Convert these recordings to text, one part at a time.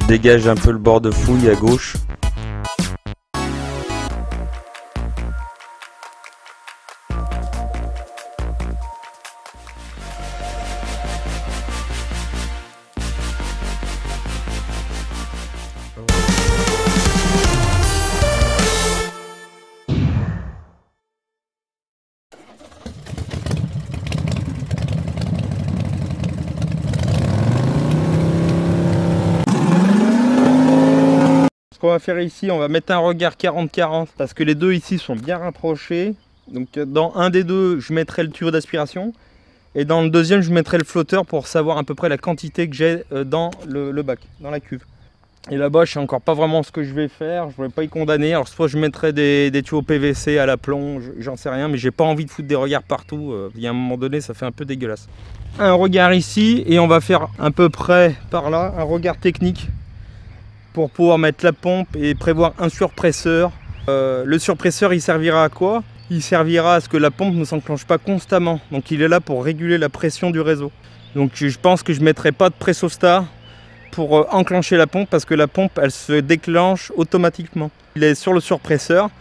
Je dégage un peu le bord de fouille à gauche. Ce qu'on va faire ici, on va mettre un regard 40-40 parce que les deux ici sont bien rapprochés. Donc dans un des deux, je mettrai le tuyau d'aspiration et dans le deuxième, je mettrai le flotteur pour savoir à peu près la quantité que j'ai dans le bac, dans la cuve. Et là-bas, je sais encore pas vraiment ce que je vais faire, je ne vais pas y condamner. Alors soit je mettrai des tuyaux PVC à l'aplomb, j'en sais rien, mais j'ai pas envie de foutre des regards partout. Il y a un moment donné, ça fait un peu dégueulasse. Un regard ici et on va faire à peu près par là un regard technique pour pouvoir mettre la pompe et prévoir un surpresseur. Le surpresseur, il servira à quoi? Il servira à ce que la pompe ne s'enclenche pas constamment. Donc il est là pour réguler la pression du réseau. Donc je pense que je ne mettrai pas de pressostat pour enclencher la pompe parce que la pompe, elle se déclenche automatiquement. Il est sur le surpresseur.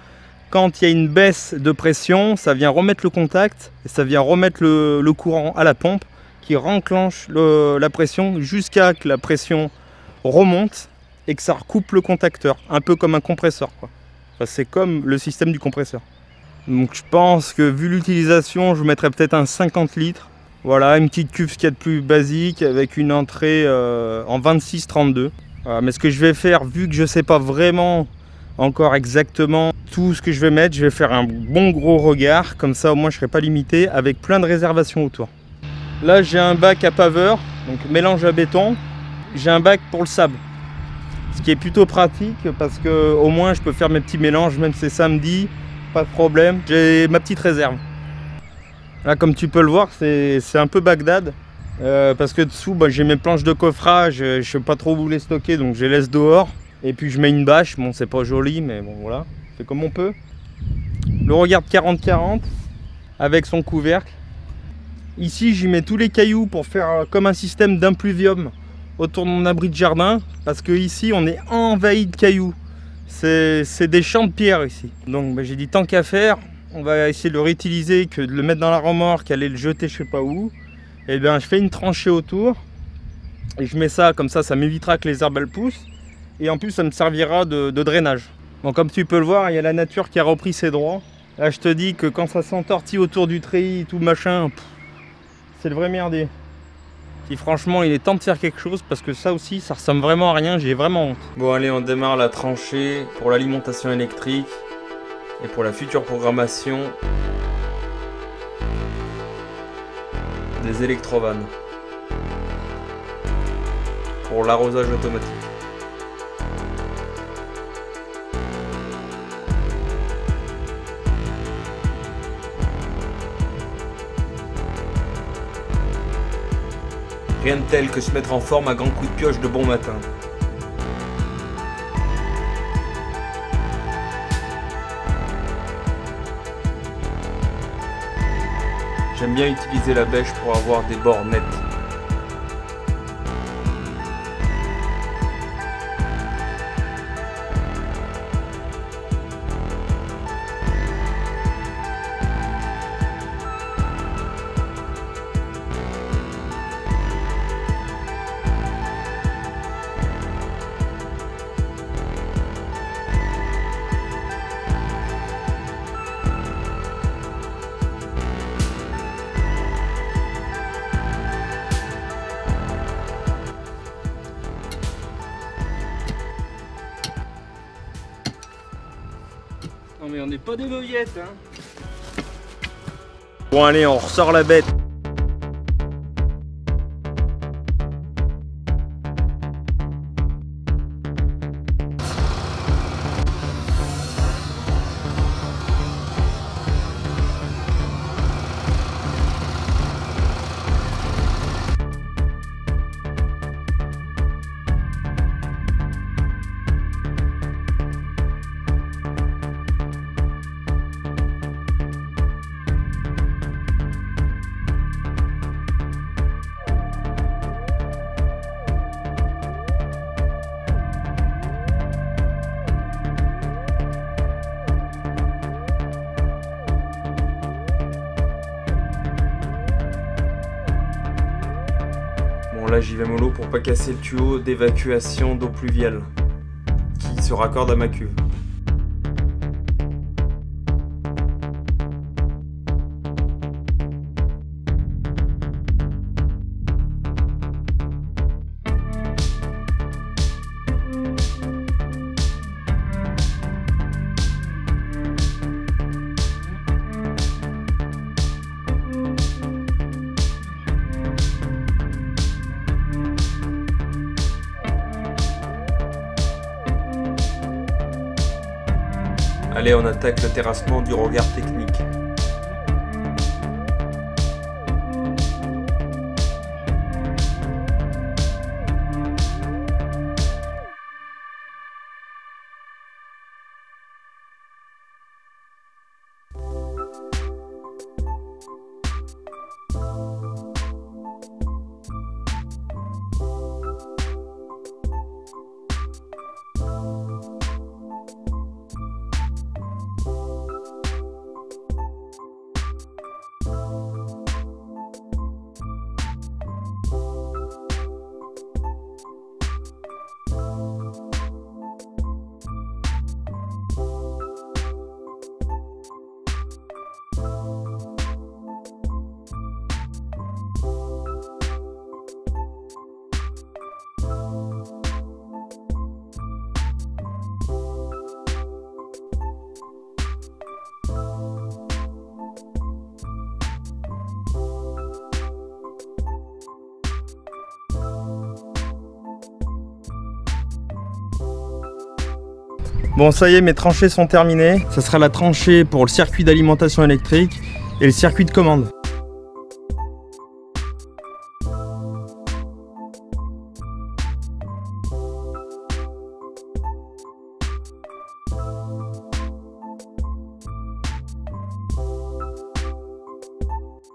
Quand il y a une baisse de pression, ça vient remettre le contact et ça vient remettre le courant à la pompe qui renclenche la pression jusqu'à que la pression remonte et que ça recoupe le contacteur, un peu comme un compresseur, quoi. Enfin, c'est comme le système du compresseur. Donc je pense que vu l'utilisation, je mettrais peut-être un 50 litres. Voilà, une petite cuve, ce qu'il y a de plus basique, avec une entrée en 26-32. Voilà, mais ce que je vais faire, vu que je ne sais pas vraiment encore exactement tout ce que je vais mettre, je vais faire un bon gros regard, comme ça au moins je ne serai pas limité, avec plein de réservations autour. Là j'ai un bac à paveur, donc mélange à béton. J'ai un bac pour le sable. Ce qui est plutôt pratique parce que au moins je peux faire mes petits mélanges, même si c'est samedi, pas de problème. J'ai ma petite réserve. Là, comme tu peux le voir, c'est un peu Bagdad. Parce que dessous, j'ai mes planches de coffrage, je ne sais pas trop où les stocker, donc je les laisse dehors. Et puis je mets une bâche, bon c'est pas joli, mais bon voilà, c'est comme on peut. Le regard 40-40 avec son couvercle. Ici, j'y mets tous les cailloux pour faire comme un système d'impluvium autour de mon abri de jardin, parce que ici on est envahi de cailloux, c'est des champs de pierre ici. Donc j'ai dit tant qu'à faire, on va essayer de le réutiliser que de le mettre dans la remorque, aller le jeter je sais pas où. Et bien je fais une tranchée autour et je mets ça comme ça m'évitera que les herbes elles poussent et en plus ça me servira de drainage. Bon, comme tu peux le voir, il y a la nature qui a repris ses droits. Là je te dis que quand ça s'entortille autour du treillis, tout machin, c'est le vrai merdier. Et franchement, il est temps de faire quelque chose parce que ça aussi, ça ressemble vraiment à rien, j'ai vraiment honte. Bon allez, on démarre la tranchée pour l'alimentation électrique et pour la future programmation des électrovannes pour l'arrosage automatique. Rien de tel que se mettre en forme à grands coups de pioche de bon matin. J'aime bien utiliser la bêche pour avoir des bords nets. Non mais on n'est pas des mauviettes, hein. Bon allez, on ressort la bête. Voilà, j'y vais mollo pour pas casser le tuyau d'évacuation d'eau pluviale qui se raccorde à ma cuve. Allez, on attaque le terrassement du regard technique. Bon, ça y est, mes tranchées sont terminées. Ça sera la tranchée pour le circuit d'alimentation électrique et le circuit de commande.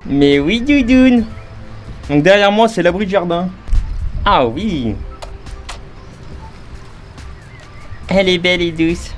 Mais oui, Doudoune. Donc derrière moi, c'est l'abri de jardin. Ah oui. Elle est belle et douce.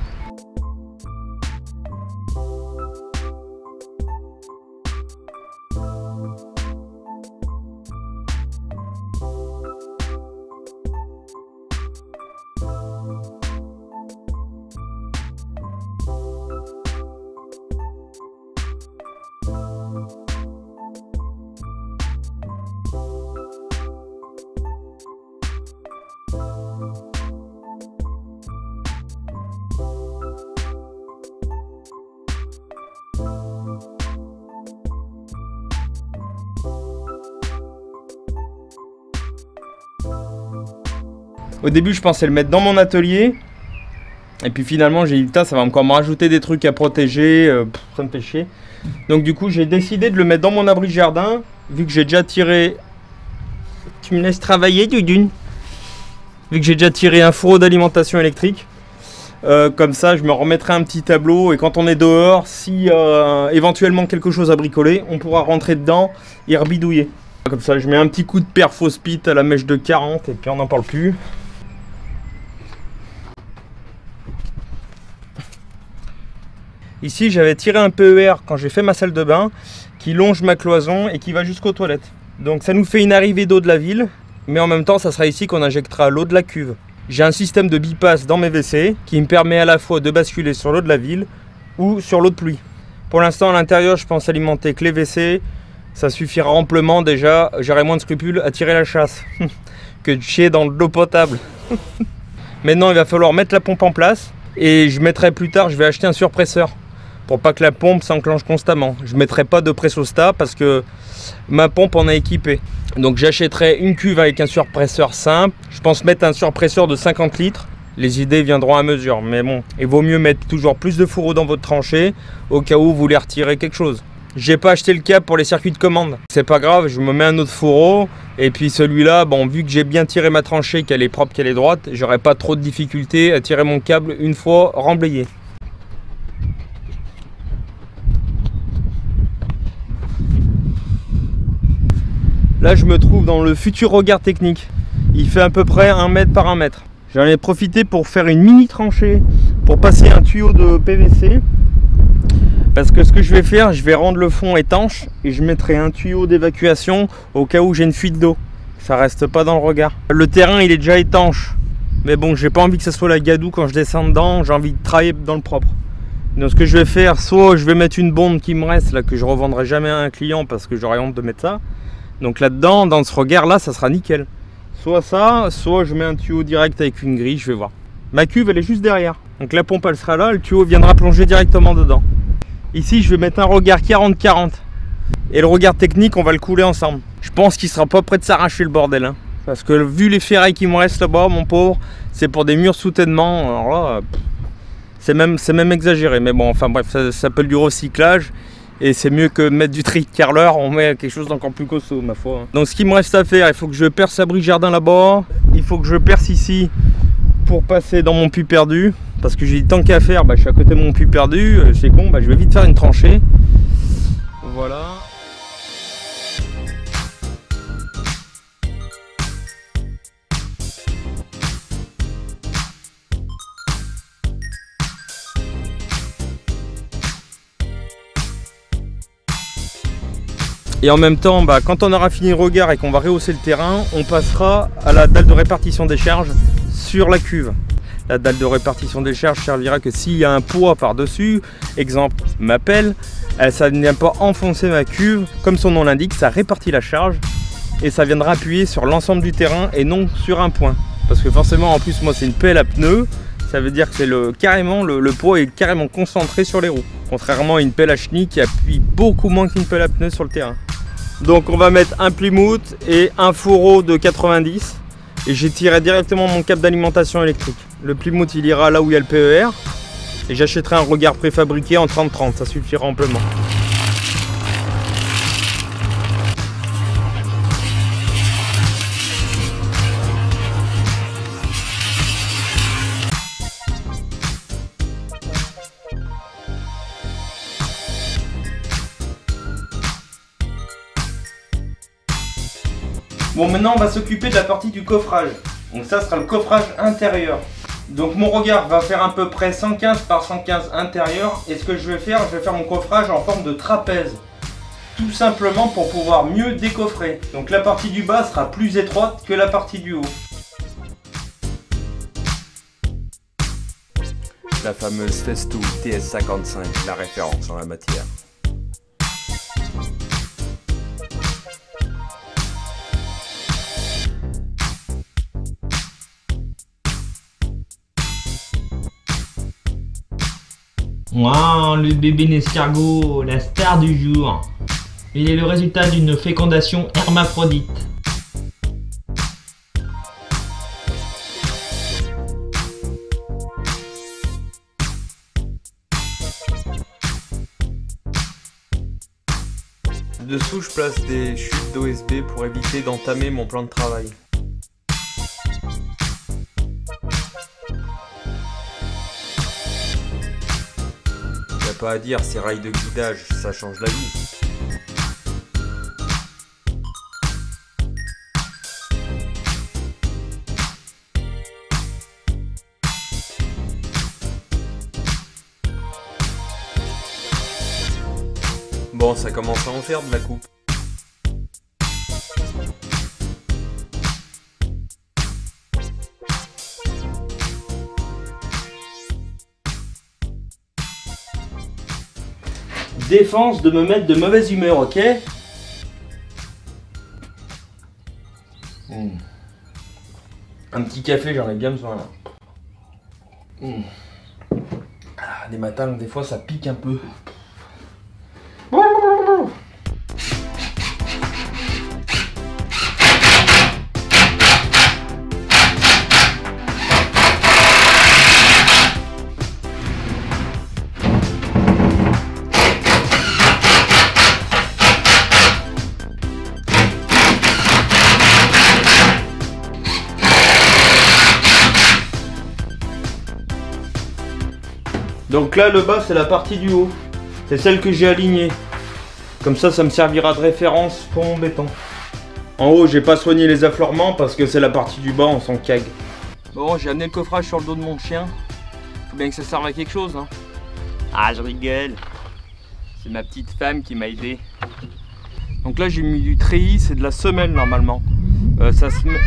Au début, je pensais le mettre dans mon atelier. Et puis finalement, j'ai dit, putain, ça va encore me rajouter des trucs à protéger. Ça me fait chier. Donc du coup, j'ai décidé de le mettre dans mon abri de jardin. Vu que j'ai déjà tiré... Tu me laisses travailler, Doudoune? Vu que j'ai déjà tiré un fourreau d'alimentation électrique. Comme ça, je me remettrai un petit tableau. Et quand on est dehors, si éventuellement quelque chose à bricoler, on pourra rentrer dedans et rebidouiller. Comme ça, je mets un petit coup de Perfos-Pit à la mèche de 40 et puis on n'en parle plus. Ici, j'avais tiré un PER quand j'ai fait ma salle de bain qui longe ma cloison et qui va jusqu'aux toilettes. Donc ça nous fait une arrivée d'eau de la ville, mais en même temps, ça sera ici qu'on injectera l'eau de la cuve. J'ai un système de bypass dans mes WC qui me permet à la fois de basculer sur l'eau de la ville ou sur l'eau de pluie. Pour l'instant, à l'intérieur, je pense alimenter que les WC. Ça suffira amplement déjà, j'aurai moins de scrupules à tirer la chasse que de chier dans de l'eau potable. Maintenant, il va falloir mettre la pompe en place et je mettrai plus tard, je vais acheter un surpresseur pour pas que la pompe s'enclenche constamment. Je ne mettrai pas de Pressostat parce que ma pompe en est équipée. Donc j'achèterai une cuve avec un surpresseur simple. Je pense mettre un surpresseur de 50 litres. Les idées viendront à mesure, mais bon, il vaut mieux mettre toujours plus de fourreau dans votre tranchée au cas où vous voulez retirer quelque chose. J'ai pas acheté le câble pour les circuits de commande. C'est pas grave, je me mets un autre fourreau. Et puis celui-là, bon, vu que j'ai bien tiré ma tranchée, qu'elle est propre, qu'elle est droite, j'aurai pas trop de difficultés à tirer mon câble une fois remblayé. Là, je me trouve dans le futur regard technique. Il fait à peu près 1 mètre par 1 mètre. J'en ai profité pour faire une mini tranchée pour passer un tuyau de PVC. Parce que ce que je vais faire, je vais rendre le fond étanche et je mettrai un tuyau d'évacuation au cas où j'ai une fuite d'eau. Ça reste pas dans le regard. Le terrain il est déjà étanche. Mais bon, j'ai pas envie que ça soit la gadoue quand je descends dedans. J'ai envie de travailler dans le propre. Donc ce que je vais faire, soit je vais mettre une bombe qui me reste là, que je revendrai jamais à un client parce que j'aurais honte de mettre ça. Donc là-dedans, dans ce regard là, ça sera nickel. Soit ça, soit je mets un tuyau direct avec une grille, je vais voir. Ma cuve elle est juste derrière. Donc la pompe elle sera là, le tuyau viendra plonger directement dedans. Ici je vais mettre un regard 40-40. Et le regard technique on va le couler ensemble. Je pense qu'il sera pas prêt de s'arracher le bordel. Hein. Parce que vu les ferrailles qui me restent là-bas, mon pauvre, c'est pour des murs soutènement. Alors là, c'est même exagéré. Mais bon, enfin bref, ça s'appelle du recyclage. Et c'est mieux que de mettre du tri-carreleur, on met quelque chose d'encore plus costaud ma foi. Donc ce qu'il me reste à faire, il faut que je perce l'abri jardin là-bas. Il faut que je perce ici pour passer dans mon puits perdu. Parce que j'ai dit tant qu'à faire, je suis à côté de mon puits perdu, c'est con, je vais vite faire une tranchée. Voilà. Et en même temps, quand on aura fini le regard et qu'on va rehausser le terrain, on passera à la dalle de répartition des charges sur la cuve. La dalle de répartition des charges servira que s'il y a un poids par-dessus, exemple ma pelle, ça ne vient pas enfoncer ma cuve. Comme son nom l'indique, ça répartit la charge et ça viendra appuyer sur l'ensemble du terrain et non sur un point. Parce que forcément, en plus, moi, c'est une pelle à pneus. Ça veut dire que c'est le poids est carrément concentré sur les roues. Contrairement à une pelle à chenille qui appuie beaucoup moins qu'une pelle à pneus sur le terrain. Donc on va mettre un Plymouth et un fourreau de 90 et j'ai tiré directement mon câble d'alimentation électrique. Le Plymouth il ira là où il y a le PER et j'achèterai un regard préfabriqué en 30-30, ça suffira amplement. Bon, maintenant on va s'occuper de la partie du coffrage. Donc ça sera le coffrage intérieur. Donc mon regard va faire à peu près 115 par 115 intérieur. Et ce que je vais faire mon coffrage en forme de trapèze. Tout simplement pour pouvoir mieux décoffrer. Donc la partie du bas sera plus étroite que la partie du haut. La fameuse Festool TS55, la référence en la matière. Wow, le bébé escargot, la star du jour. Il est le résultat d'une fécondation hermaphrodite. Dessous, je place des chutes d'OSB pour éviter d'entamer mon plan de travail. Pas à dire, ces rails de guidage, ça change la vie. Bon, ça commence à en faire de la coupe. Défense de me mettre de mauvaise humeur, ok? Un petit café, j'en ai bien besoin là. Des matins, des fois ça pique un peu. Donc là le bas c'est la partie du haut, c'est celle que j'ai alignée. Comme ça me servira de référence pour mon béton. En haut j'ai pas soigné les affleurements parce que c'est la partie du bas, on s'en cague. Bon, j'ai amené le coffrage sur le dos de mon chien. Faut bien que ça serve à quelque chose hein. Ah je rigole. C'est ma petite femme qui m'a aidé. Donc là j'ai mis du treillis, c'est de la semelle normalement. Ça se met...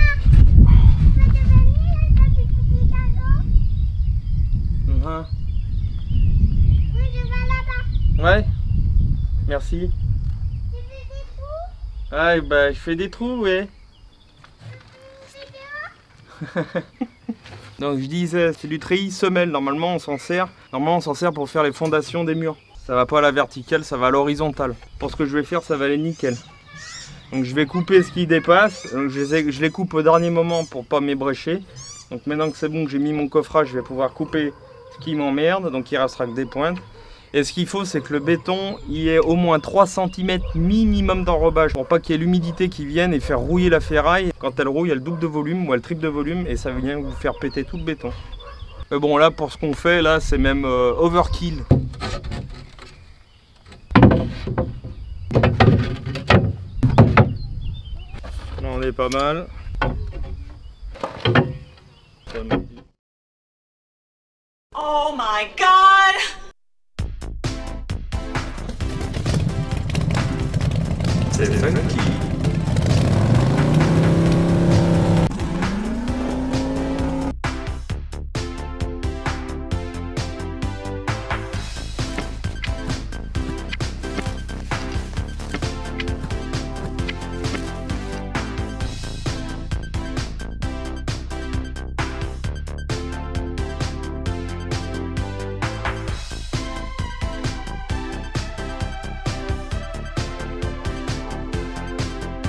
Ouais, merci. Ah, bah, je fais des trous, ouais. Donc je disais, c'est du treillis semelle, normalement on s'en sert. Normalement on s'en sert pour faire les fondations des murs. Ça va pas à la verticale, ça va à l'horizontale. Pour ce que je vais faire, ça va aller nickel. Donc je vais couper ce qui dépasse. Donc je les coupe au dernier moment pour pas m'ébrécher. Donc maintenant que c'est bon, que j'ai mis mon coffrage, je vais pouvoir couper ce qui m'emmerde. Donc il restera que des pointes. Et ce qu'il faut, c'est que le béton, il y ait au moins 3 cm minimum d'enrobage pour pas qu'il y ait l'humidité qui vienne et faire rouiller la ferraille. Quand elle rouille, elle double de volume ou elle triple de volume et ça vient vous faire péter tout le béton. Mais bon, là, pour ce qu'on fait, là, c'est même overkill. Là, on est pas mal. Oh my God! C'est funky.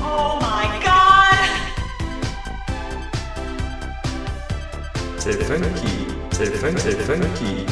Oh my God! C'est funky. C'est funky.